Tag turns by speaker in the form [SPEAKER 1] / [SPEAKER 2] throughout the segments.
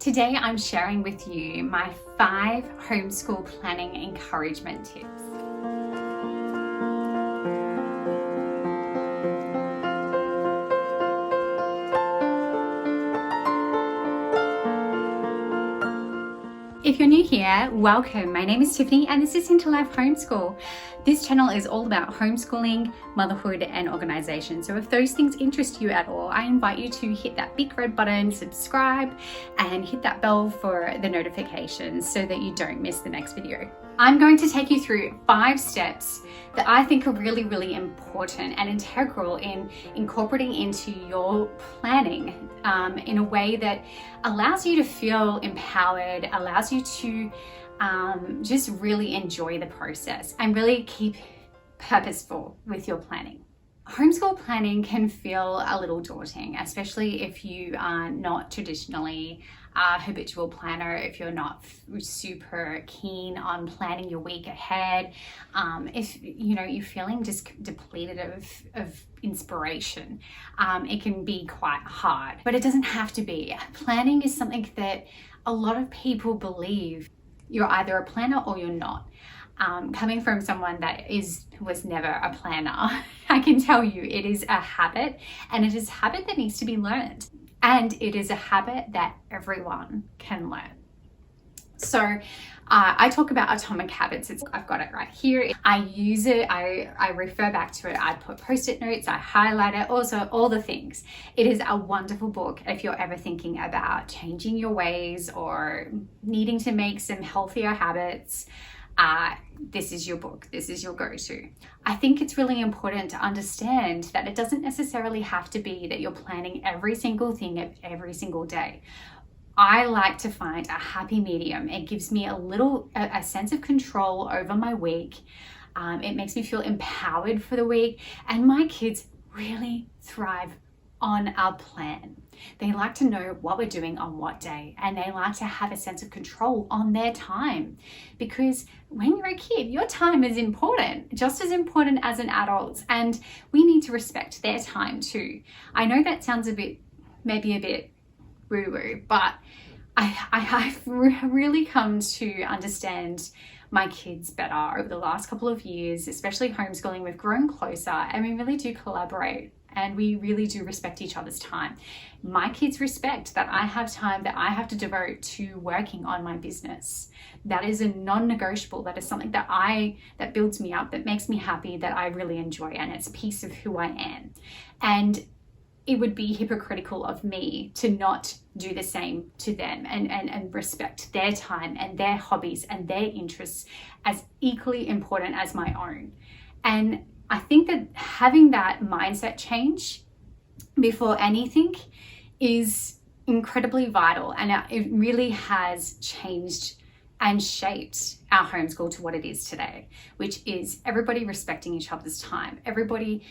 [SPEAKER 1] Today I'm sharing with you my 5 homeschool planning encouragement tips. If you're new here, welcome. My name is Tiffany and this is Into Life Homeschool. This channel is all about homeschooling, motherhood and organisation. So if those things interest you at all, I invite you to hit that big red button, subscribe and hit that bell for the notifications so that you don't miss the next video. I'm going to take you through 5 steps that I think are really important and integral in incorporating into your planning in a way that allows you to feel empowered, allows you to just really enjoy the process and really keep purposeful with your planning. Homeschool planning can feel a little daunting, especially if you are not traditionally a habitual planner, if you're not super keen on planning your week ahead, if you're feeling just depleted of inspiration, it can be quite hard, but it doesn't have to be. Planning is something that a lot of people believe you're either a planner or you're not. Coming from someone that was never a planner, I can tell you it is a habit, and it is a habit that needs to be learned, and it is a habit that everyone can learn. So I talk about atomic habits. I've got it right here. I use it, I refer back to it, I put post-it notes, I highlight it, also all the things. It is a wonderful book if you're ever thinking about changing your ways or needing to make some healthier habits. This is your book, this is your go-to. I think it's really important to understand that it doesn't necessarily have to be that you're planning every single thing every single day. I like to find a happy medium. It gives me a sense of control over my week. It makes me feel empowered for the week, and my kids really thrive on our plan. They like to know what we're doing on what day, and they like to have a sense of control on their time, because when you're a kid, your time is important, just as important as an adult's, and we need to respect their time too. I know that sounds maybe a bit woo-woo, but I've really come to understand my kids better over the last couple of years, especially homeschooling. We've grown closer and we really do collaborate, and we really do respect each other's time. My kids respect that I have time that I have to devote to working on my business. That is a non-negotiable. That is something that builds me up, that makes me happy, that I really enjoy, and it's a piece of who I am. And it would be hypocritical of me to not do the same to them and respect their time and their hobbies and their interests as equally important as my own. And I think that having that mindset change before anything is incredibly vital, and it really has changed and shaped our homeschool to what it is today, which is everybody respecting each other's time, everybody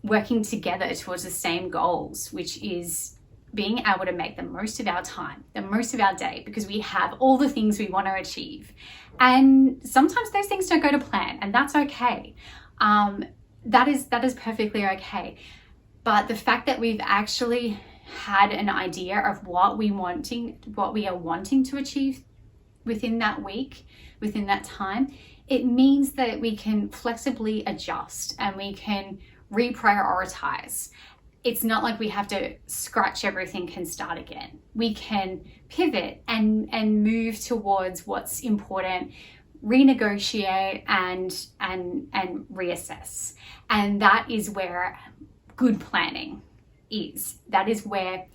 [SPEAKER 1] working together towards the same goals, which is being able to make the most of our time, the most of our day, because we have all the things we want to achieve. And sometimes those things don't go to plan, and that's okay. That is perfectly okay. But the fact that we've actually had an idea of what we are wanting to achieve within that week, within that time, it means that we can flexibly adjust and we can reprioritize. It's not like we have to scratch everything and start again. We can pivot and move towards what's important, renegotiate and reassess. And that is where good planning is. That is where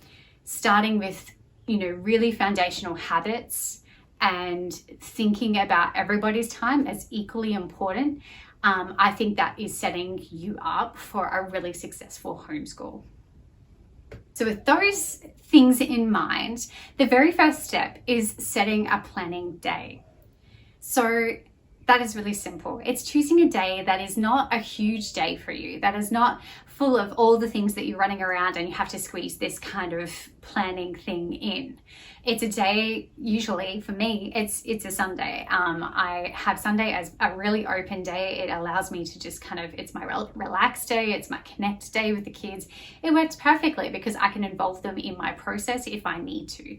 [SPEAKER 1] starting with, really foundational habits and thinking about everybody's time as equally important. I think that is setting you up for a really successful homeschool. So with those things in mind, the very first step is setting a planning day. So That is really simple. It's choosing a day that is not a huge day for you, that is not full of all the things that you're running around and you have to squeeze this kind of planning thing in. It's a day, usually for me, it's a Sunday. I have Sunday as a really open day. It allows me to just kind of, it's my relaxed day, it's my connect day with the kids. It works perfectly because I can involve them in my process if I need to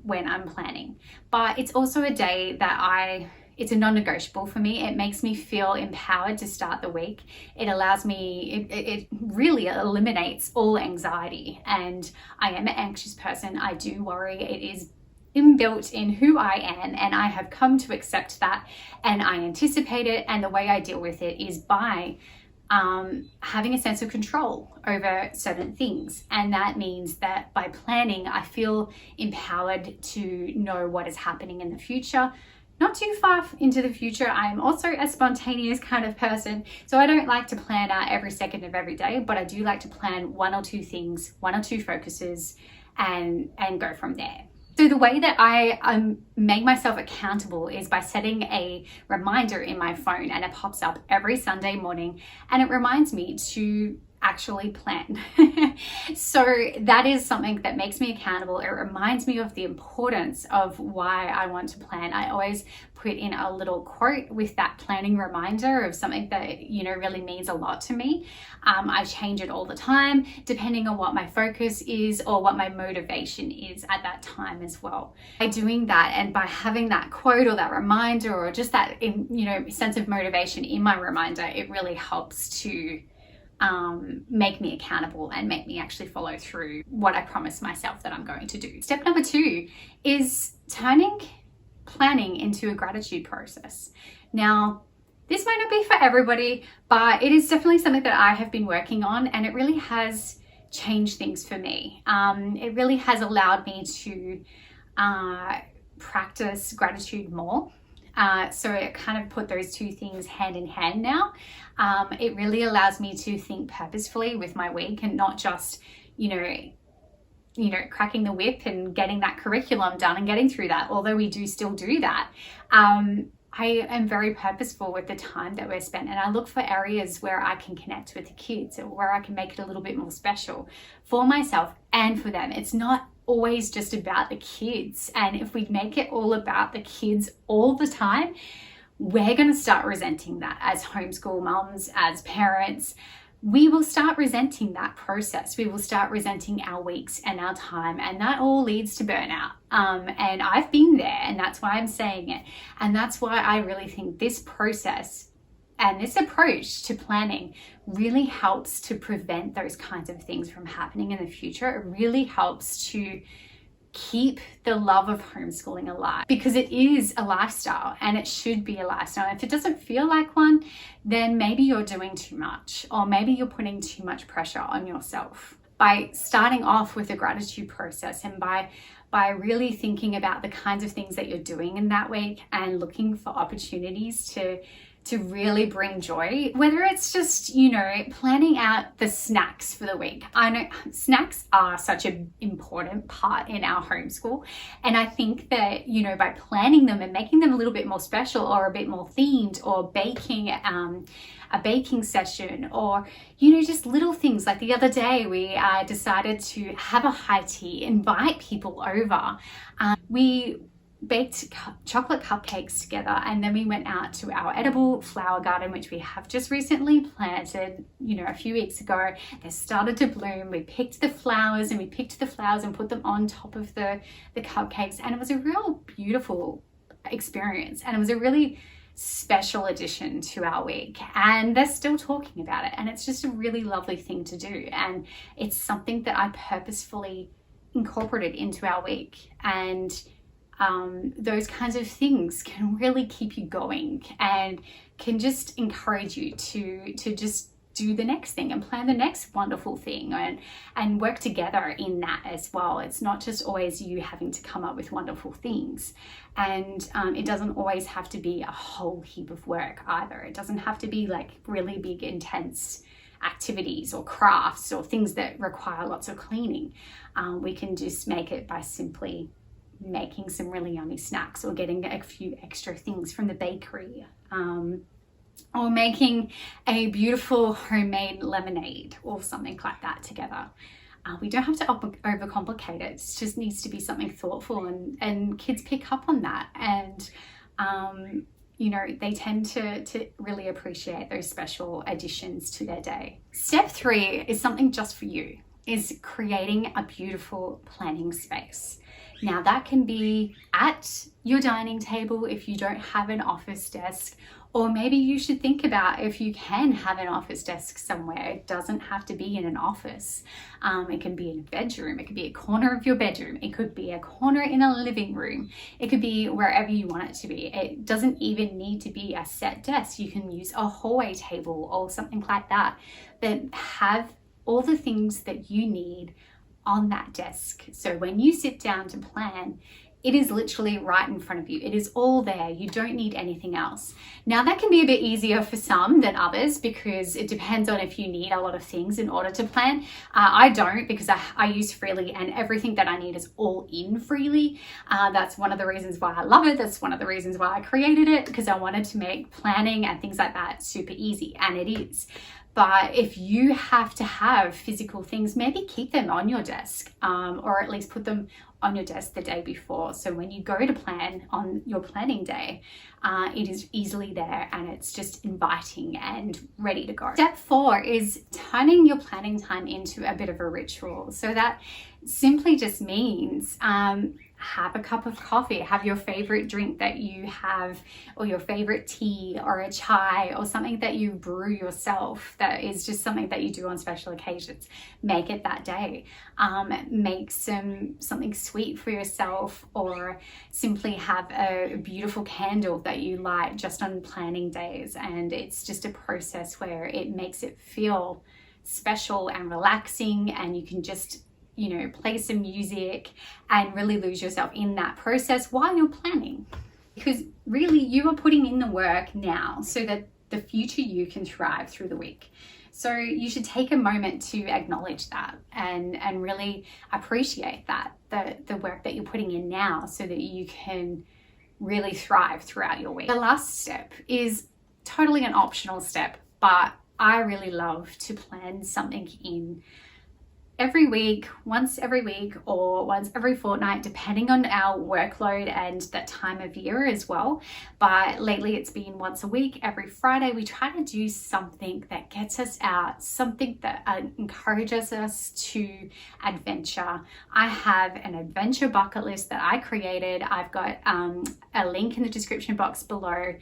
[SPEAKER 1] when I'm planning. But it's also a day that it's a non-negotiable for me. It makes me feel empowered to start the week. It allows me, it really eliminates all anxiety. And I am an anxious person. I do worry. It is inbuilt in who I am, and I have come to accept that, and I anticipate it. And the way I deal with it is by having a sense of control over certain things. And that means that by planning, I feel empowered to know what is happening in the future. Not too far into the future. I'm also a spontaneous kind of person, so I don't like to plan out every second of every day, but I do like to plan one or two things, one or two focuses, and go from there. So the way that I make myself accountable is by setting a reminder in my phone, and it pops up every Sunday morning, and it reminds me to actually plan. So that is something that makes me accountable. It reminds me of the importance of why I want to plan. I always put in a little quote with that planning reminder of something that, you know, really means a lot to me. I change it all the time depending on what my focus is or what my motivation is at that time as well. By doing that and by having that quote or that reminder or just that, you know, sense of motivation in my reminder, it really helps to make me accountable and make me actually follow through what I promised myself that I'm going to do. Step number 2 is turning planning into a gratitude process. Now, this might not be for everybody, but it is definitely something that I have been working on, and it really has changed things for me. It really has allowed me to practice gratitude more. So it kind of put those two things hand in hand now. It really allows me to think purposefully with my week and not just, you know, cracking the whip and getting that curriculum done and getting through that, although we do still do that. I am very purposeful with the time that we're spent, and I look for areas where I can connect with the kids or where I can make it a little bit more special for myself and for them. It's not always just about the kids, and if we make it all about the kids all the time, we're going to start resenting that as homeschool mums, as parents. We will start resenting that process. We will start resenting our weeks and our time, and that all leads to burnout. And I've been there, and that's why I'm saying it. And that's why I really think this process and this approach to planning really helps to prevent those kinds of things from happening in the future. It really helps to keep the love of homeschooling alive, because it is a lifestyle and it should be a lifestyle. If it doesn't feel like one, then maybe you're doing too much, or maybe you're putting too much pressure on yourself. By starting off with a gratitude process and by really thinking about the kinds of things that you're doing in that week and looking for opportunities to really bring joy, whether it's just, you know, planning out the snacks for the week. I know snacks are such an important part in our homeschool, and I think that, you know, by planning them and making them a little bit more special or a bit more themed, or baking a baking session, or, you know, just little things. Like the other day we decided to have a high tea, invite people over. We baked chocolate cupcakes together, and then we went out to our edible flower garden, which we have just recently planted, you know, a few weeks ago. They started to bloom. We picked the flowers and put them on top of the cupcakes, and it was a real beautiful experience, and it was a really special addition to our week, and they're still talking about it, and it's just a really lovely thing to do, and it's something that I purposefully incorporated into our week. And those kinds of things can really keep you going and can just encourage you to just do the next thing and plan the next wonderful thing, and work together in that as well. It's not just always you having to come up with wonderful things, and it doesn't always have to be a whole heap of work either. It doesn't have to be like really big intense activities or crafts or things that require lots of cleaning. We can just make it by simply making some really yummy snacks, or getting a few extra things from the bakery, or making a beautiful homemade lemonade or something like that together. We don't have to overcomplicate it. It just needs to be something thoughtful, and kids pick up on that, and you know, they tend to really appreciate those special additions to their day. Step 3 is something just for you, is creating a beautiful planning space. Now that can be at your dining table if you don't have an office desk, or maybe you should think about if you can have an office desk somewhere. It doesn't have to be in an office. It can be in a bedroom. It could be a corner of your bedroom. It could be a corner in a living room. It could be wherever you want it to be. It doesn't even need to be a set desk. You can use a hallway table or something like that, that have all the things that you need on that desk. So when you sit down to plan, it is literally right in front of you. It is all there. You don't need anything else. Now that can be a bit easier for some than others, because it depends on if you need a lot of things in order to plan. I don't, because I use Freely, and everything that I need is all in Freely. That's one of the reasons why I love it. That's one of the reasons why I created it, because I wanted to make planning and things like that super easy, and it is. But if you have to have physical things, maybe keep them on your desk, or at least put them on your desk the day before. So when you go to plan on your planning day, it is easily there, and it's just inviting and ready to go. Step 4 is turning your planning time into a bit of a ritual. So that simply just means have a cup of coffee, have your favorite drink that you have, or your favorite tea or a chai, or something that you brew yourself that is just something that you do on special occasions. Make it that day. Make something sweet for yourself, or simply have a beautiful candle that you light just on planning days. And it's just a process where it makes it feel special and relaxing, and you can just, you know, play some music and really lose yourself in that process while you're planning. Because really, you are putting in the work now so that the future you can thrive through the week. So you should take a moment to acknowledge that and really appreciate that, the work that you're putting in now, so that you can really thrive throughout your week. The last step is totally an optional step, but I really love to plan something in every week, once every week, or once every fortnight, depending on our workload and that time of year as well. But lately it's been once a week, every Friday. We try to do something that gets us out, something that encourages us to adventure. I have an adventure bucket list that I created. I've got a link in the description box below.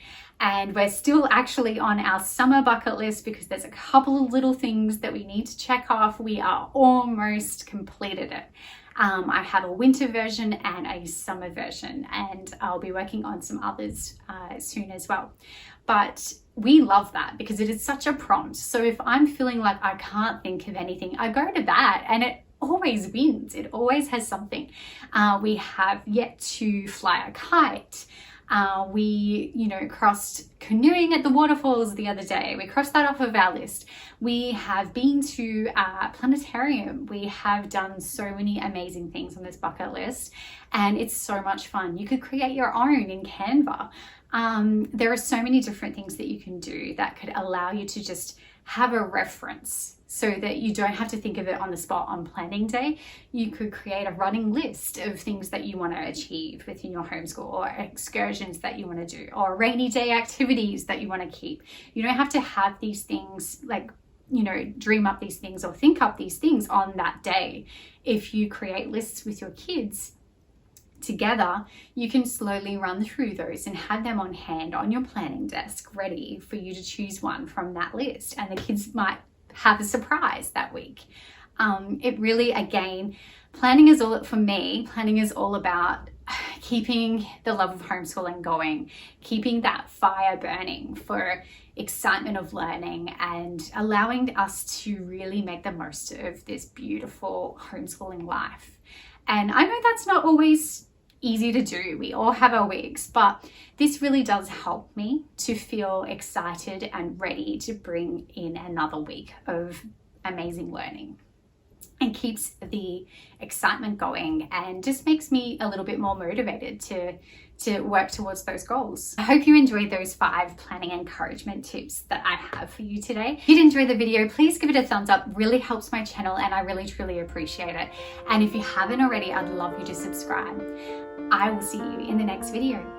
[SPEAKER 1] And we're still actually on our summer bucket list, because there's a couple of little things that we need to check off. We are almost completed it. I have a winter version and a summer version, and I'll be working on some others soon as well. But we love that because it is such a prompt. So if I'm feeling like I can't think of anything, I go to that, and it always wins. It always has something. We have yet to fly a kite. We, crossed canoeing at the waterfalls the other day. We crossed that off of our list. We have been to a planetarium. We have done so many amazing things on this bucket list, and it's so much fun. You could create your own in Canva. There are so many different things that you can do that could allow you to just have a reference, so that you don't have to think of it on the spot on planning day. You could create a running list of things that you want to achieve within your homeschool, or excursions that you want to do, or rainy day activities that you want to keep. You don't have to have these things dream up these things or think up these things on that day. If you create lists with your kids together, you can slowly run through those and have them on hand on your planning desk, ready for you to choose one from that list. And the kids might have a surprise that week. It really, again, planning is all about keeping the love of homeschooling going, keeping that fire burning for excitement of learning, and allowing us to really make the most of this beautiful homeschooling life. And I know that's not always easy to do. We all have our weeks, but this really does help me to feel excited and ready to bring in another week of amazing learning. and keeps the excitement going and just makes me a little bit more motivated to work towards those goals. I hope you enjoyed those 5 planning encouragement tips that I have for you today. If you did enjoy the video, please give it a thumbs up. It really helps my channel and I really truly appreciate it. And if you haven't already, I'd love you to subscribe. I will see you in the next video.